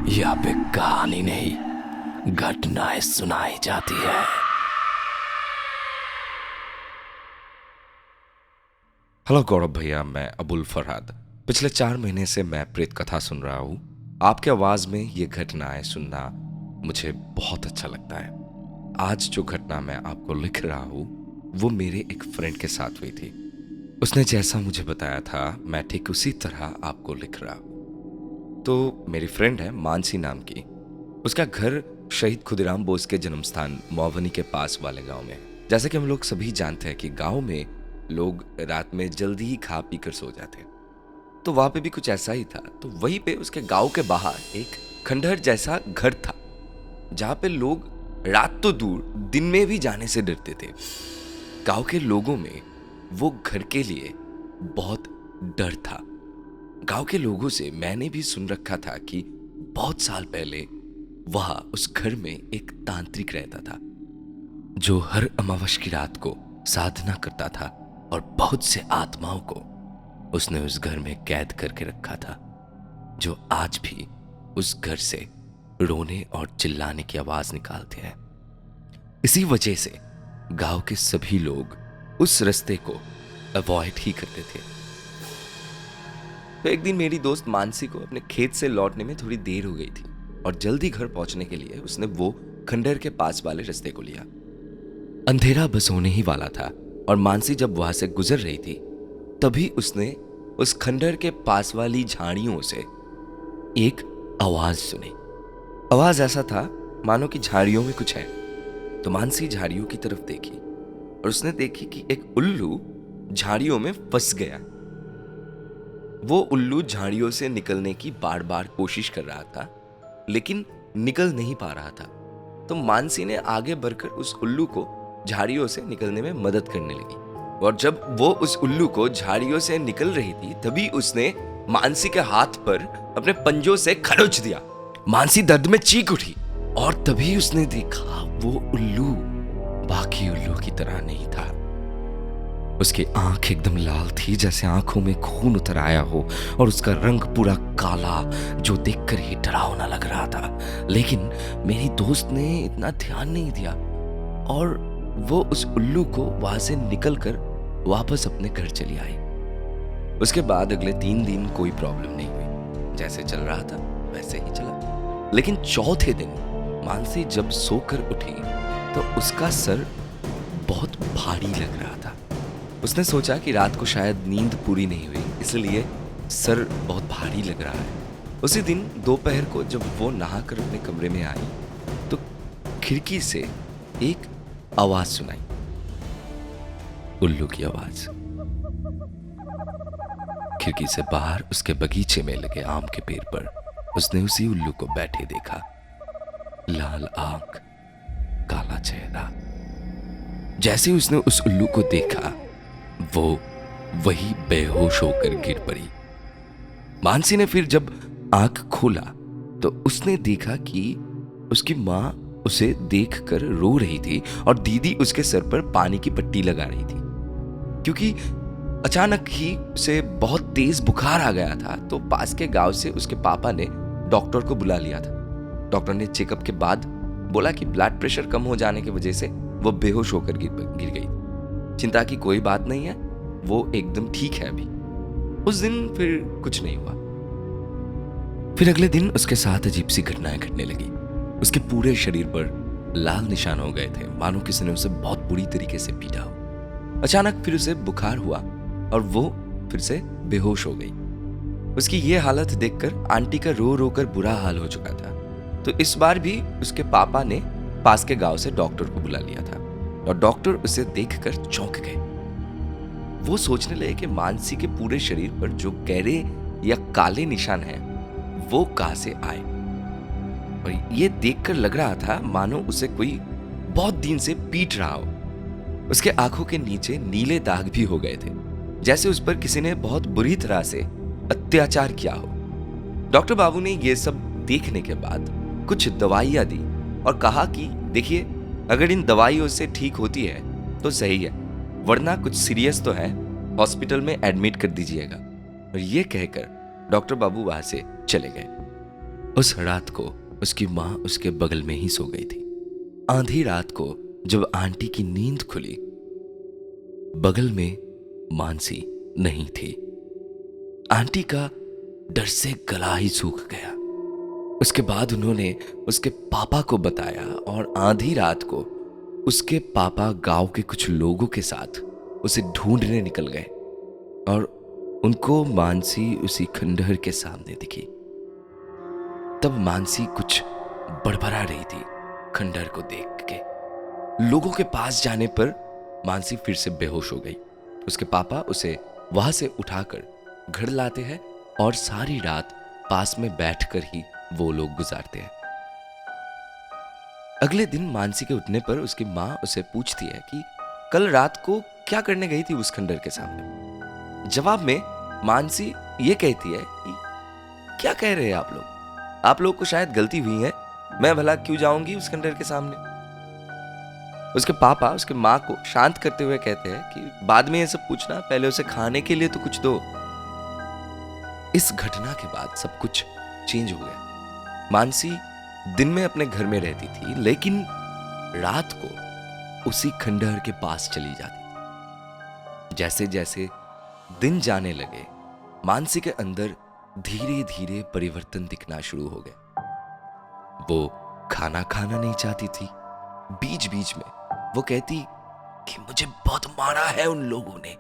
यहाँ पे कहानी नहीं, घटनाएं सुनाई जाती है। हेलो गौरव भैया, मैं अबुल फरहाद। पिछले 4 महीने से मैं प्रेत कथा सुन रहा हूँ। आपके आवाज में ये घटनाएं सुनना मुझे बहुत अच्छा लगता है। आज जो घटना मैं आपको लिख रहा हूँ वो मेरे एक फ्रेंड के साथ हुई थी। उसने जैसा मुझे बताया था मैं ठीक उसी तरह आपको लिख रहा हूँ। तो मेरी फ्रेंड है मानसी नाम की। उसका घर शहीद खुदीराम बोस के जन्म स्थान मौवनी के पास वाले गांव में है। जैसे कि हम लोग सभी जानते हैं कि गांव में लोग रात में जल्दी ही खा पी कर सो जाते हैं, तो वहां पे भी कुछ ऐसा ही था। तो वहीं पे उसके गांव के बाहर एक खंडहर जैसा घर था, जहां पे लोग रात तो दूर दिन में भी जाने से डरते थे। गांव के लोगों में वो घर के लिए बहुत डर था। गांव के लोगों से मैंने भी सुन रखा था कि बहुत साल पहले वहां उस घर में एक तांत्रिक रहता था, जो हर अमावस की रात को साधना करता था और बहुत से आत्माओं को उसने उस घर में कैद करके रखा था, जो आज भी उस घर से रोने और चिल्लाने की आवाज निकालते हैं। इसी वजह से गांव के सभी लोग उस रास्ते को अवॉइड ही करते थे। तो एक दिन मेरी दोस्त मानसी को अपने खेत से लौटने में थोड़ी देर हो गई थी और जल्दी घर पहुंचने के लिए उसने वो खंडहर के पास वाले रास्ते को लिया। अंधेरा बस होने ही वाला था और मानसी जब वहां से गुजर रही थी तभी उसने उस खंडहर के पास वाली झाड़ियों से एक आवाज सुनी। आवाज ऐसा था मानो कि झाड़ियों में कुछ है। तो मानसी झाड़ियों की तरफ देखी और उसने देखी कि एक उल्लू झाड़ियों में फंस गया। वो उल्लू झाड़ियों से निकलने की बार बार कोशिश कर रहा था, लेकिन निकल नहीं पा रहा था। तो मानसी ने आगे बढ़कर उस उल्लू को झाड़ियों से निकलने में मदद करने लगी, और जब वो उस उल्लू को झाड़ियों से निकल रही थी तभी उसने मानसी के हाथ पर अपने पंजों से खरोच दिया। मानसी दर्द में चीख उठी और तभी उसने देखा वो उल्लू बाकी उल्लू की तरह नहीं था। उसकी आंख एकदम लाल थी, जैसे आंखों में खून उतर आया हो, और उसका रंग पूरा काला, जो देखकर ही डरावना लग रहा था। लेकिन मेरी दोस्त ने इतना ध्यान नहीं दिया और वो उस उल्लू को वहां से निकलकर वापस अपने घर चली आई। उसके बाद अगले 3 दिन कोई प्रॉब्लम नहीं हुई, जैसे चल रहा था वैसे ही चला। लेकिन चौथे दिन मानसी जब सोकर उठी तो उसका सर बहुत भारी लग रहा था। उसने सोचा कि रात को शायद नींद पूरी नहीं हुई, इसलिए सर बहुत भारी लग रहा है। उसी दिन दोपहर को जब वो नहाकर अपने कमरे में आई तो खिड़की से एक आवाज सुनाई, उल्लू की आवाज। खिड़की से बाहर उसके बगीचे में लगे आम के पेड़ पर उसने उसी उल्लू को बैठे देखा। लाल आंख, काला चेहरा। जैसे उसने उस उल्लू को देखा वो वही बेहोश होकर गिर पड़ी। मानसी ने फिर जब आंख खोला तो उसने देखा कि उसकी मां उसे देखकर रो रही थी और दीदी उसके सर पर पानी की पट्टी लगा रही थी। क्योंकि अचानक ही उसे बहुत तेज बुखार आ गया था, तो पास के गांव से उसके पापा ने डॉक्टर को बुला लिया था। डॉक्टर ने चेकअप के बाद बोला कि ब्लड प्रेशर कम हो जाने की वजह से वो बेहोश होकर गिर गई। चिंता की कोई बात नहीं है, वो एकदम ठीक है अभी। उस दिन फिर कुछ नहीं हुआ। फिर अगले दिन उसके साथ अजीब सी घटनाएं घटने लगी। उसके पूरे शरीर पर लाल निशान हो गए थे, मानो किसी ने उसे बहुत बुरी तरीके से पीटा हो। अचानक फिर उसे बुखार हुआ और वो फिर से बेहोश हो गई। उसकी ये हालत देखकर आंटी का रो रो कर बुरा हाल हो चुका था। तो इस बार भी उसके पापा ने पास के गांव से डॉक्टर को बुला लिया था और डॉक्टर उसे देखकर चौंक गए। वो सोचने लगे कि मानसी के पूरे शरीर पर जो गहरे या काले निशान हैं वो कहां से आए, और ये देखकर लग रहा था मानो उसे कोई बहुत दिन से पीट रहा हो। उसके आंखों के नीचे नीले दाग भी हो गए थे, जैसे उस पर किसी ने बहुत बुरी तरह से अत्याचार किया हो। डॉक्टर बाबू ने ये सब देखने के बाद कुछ दवाइयां दी और कहा कि देखिए, अगर इन दवाइयों से ठीक होती है तो सही है, वरना कुछ सीरियस तो है, हॉस्पिटल में एडमिट कर दीजिएगा। और ये कहकर डॉक्टर बाबू वहां से चले गए। उस रात को उसकी माँ उसके बगल में ही सो गई थी। आधी रात को जब आंटी की नींद खुली, बगल में मानसी नहीं थी। आंटी का डर से गला ही सूख गया। उसके बाद उन्होंने उसके पापा को बताया और आधी रात को उसके पापा गांव के कुछ लोगों के साथ उसे ढूंढने निकल गए और उनको मानसी उसी खंडहर के सामने दिखी। तब मानसी कुछ बड़बड़ा रही थी खंडहर को देख के। लोगों के पास जाने पर मानसी फिर से बेहोश हो गई। उसके पापा उसे वहां से उठाकर घर लाते हैं और सारी रात पास में बैठकर ही वो लोग गुजारते हैं। अगले दिन मानसी के उठने पर उसकी माँ उसे पूछती है कि कल रात को क्या करने गई थी उस खंडहर के सामने। जवाब में मानसी ये कहती है कि क्या कह रहे हैं आप लोग को शायद गलती हुई है, मैं भला क्यों जाऊंगी उस खंडहर के सामने। उसके पापा उसके माँ को शांत करते हुए कहते हैं कि बाद में ये सब पूछना, पहले उसे खाने के लिए तो कुछ दो। इस घटना के बाद सब कुछ चेंज हो गया। मानसी दिन में अपने घर में रहती थी, लेकिन रात को उसी खंडहर के पास चली जाती थी। जैसे जैसे दिन जाने लगे, मानसी के अंदर धीरे धीरे परिवर्तन दिखना शुरू हो गए। वो खाना खाना नहीं चाहती थी। बीच बीच में वो कहती कि मुझे बहुत मारा है उन लोगों ने,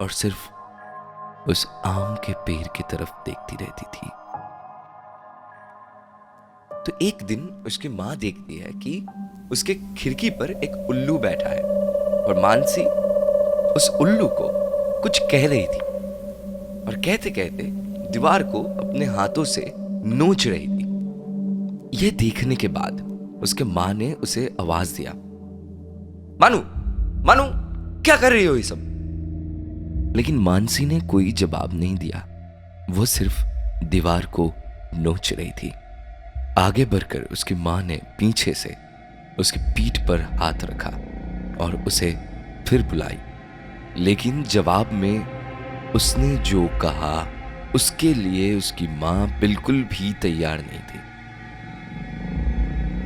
और सिर्फ उस आम के पेड़ की तरफ देखती रहती थी। तो एक दिन उसकी मां देखती है कि उसके खिड़की पर एक उल्लू बैठा है और मानसी उस उल्लू को कुछ कह रही थी और कहते कहते दीवार को अपने हाथों से नोच रही थी। यह देखने के बाद उसके मां ने उसे आवाज दिया, मानू मानू क्या कर रही हो ये सब। लेकिन मानसी ने कोई जवाब नहीं दिया। वो सिर्फ दीवार को नोच रही थी। आगे बढ़कर उसकी मां ने पीछे से उसकी पीठ पर हाथ रखा और उसे फिर बुलाई, लेकिन जवाब में उसने जो कहा उसके लिए उसकी मां बिल्कुल भी तैयार नहीं थी।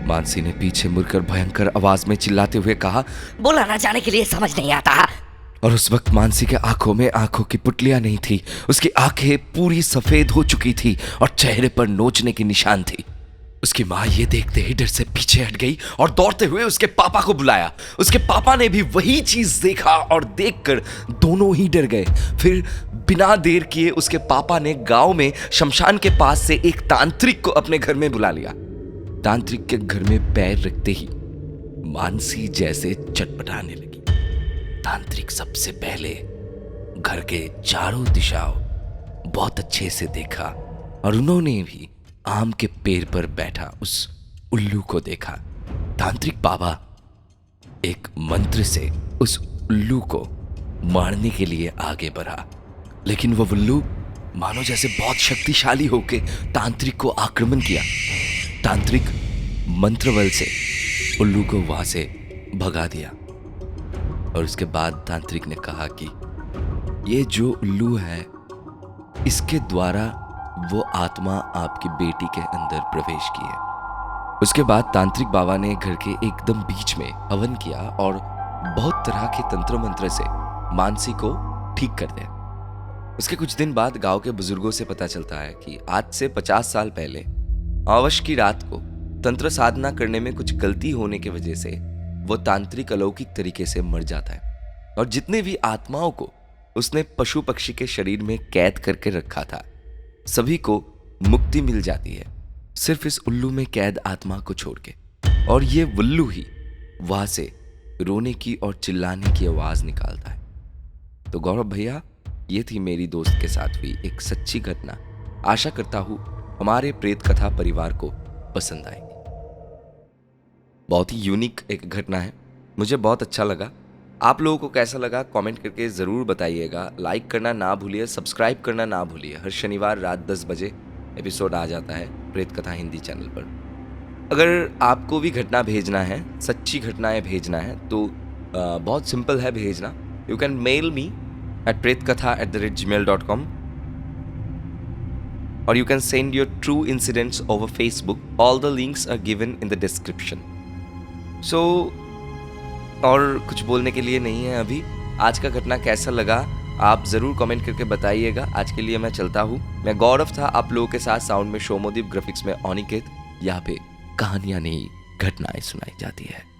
मानसी ने पीछे मुड़कर भयंकर आवाज में चिल्लाते हुए कहा, बोला ना जाने के लिए समझ नहीं आता। और उस वक्त मानसी के आंखों में आंखों की पुतलियां नहीं थी। उसकी आंखें पूरी सफेद हो चुकी थी और चेहरे पर नोचने के निशान थी। उसकी मां ये देखते ही डर से पीछे हट गई और दौड़ते हुए उसके पापा को बुलाया। उसके पापा ने भी वही चीज देखा और देखकर दोनों ही डर गए। फिर बिना देर किए उसके पापा ने गांव में शमशान के पास से एक तांत्रिक को अपने घर में बुला लिया। तांत्रिक के घर में पैर रखते ही मानसी जैसे चटपटाने लगी। तांत्रिक सबसे पहले घर के चारों दिशाओं बहुत अच्छे से देखा और उन्होंने भी आम के पेड़ पर बैठा उस उल्लू को देखा। तांत्रिक बाबा एक मंत्र से उस उल्लू को मारने के लिए आगे बढ़ा, लेकिन वो उल्लू मानो जैसे बहुत शक्तिशाली होकर तांत्रिक को आक्रमण किया। तांत्रिक मंत्र बल से उल्लू को वहां से भगा दिया और उसके बाद तांत्रिक ने कहा कि ये जो उल्लू है, इसके द्वारा वो आत्मा आपकी बेटी के अंदर प्रवेश की है। उसके बाद तांत्रिक बाबा ने घर के एकदम बीच में हवन किया और बहुत तरह के तंत्र मंत्र से मानसी को ठीक कर दिया। उसके कुछ दिन बाद गांव के बुजुर्गों से पता चलता है कि आज से 50 साल पहले अमावस की रात को तंत्र साधना करने में कुछ गलती होने की वजह से वो तांत्रिक अलौकिक तरीके से मर जाता है और जितने भी आत्माओं को उसने पशु पक्षी के शरीर में कैद करके रखा था, सभी को मुक्ति मिल जाती है, सिर्फ इस उल्लू में कैद आत्मा को छोड़ के। और ये उल्लू ही वहां से रोने की और चिल्लाने की आवाज निकालता है। तो गौरव भैया, ये थी मेरी दोस्त के साथ हुई एक सच्ची घटना। आशा करता हूं हमारे प्रेत कथा परिवार को पसंद आएगी। बहुत ही यूनिक एक घटना है, मुझे बहुत अच्छा लगा। आप लोगों को कैसा लगा कमेंट करके ज़रूर बताइएगा। लाइक करना ना भूलिए, सब्सक्राइब करना ना भूलिए। हर शनिवार रात 10 बजे एपिसोड आ जाता है प्रेत कथा हिंदी चैनल पर। अगर आपको भी घटना भेजना है, सच्ची घटनाएं भेजना है, तो बहुत सिंपल है भेजना। You can mail me at pretkatha@gmail.com। or you can send your true incidents over Facebook. All the links are given in the description. So और कुछ बोलने के लिए नहीं है अभी. आज का घटना कैसा लगा आप ज़रूर कमेंट करके बताइएगा. आज के लिए मैं चलता हूँ. मैं गौरव था आप लोगों के साथ. साउंड में शोमोदीप, ग्राफिक्स में अनिकेत. यहाँ पे कहानियाँ नहीं घटनाएं सुनाई जाती है.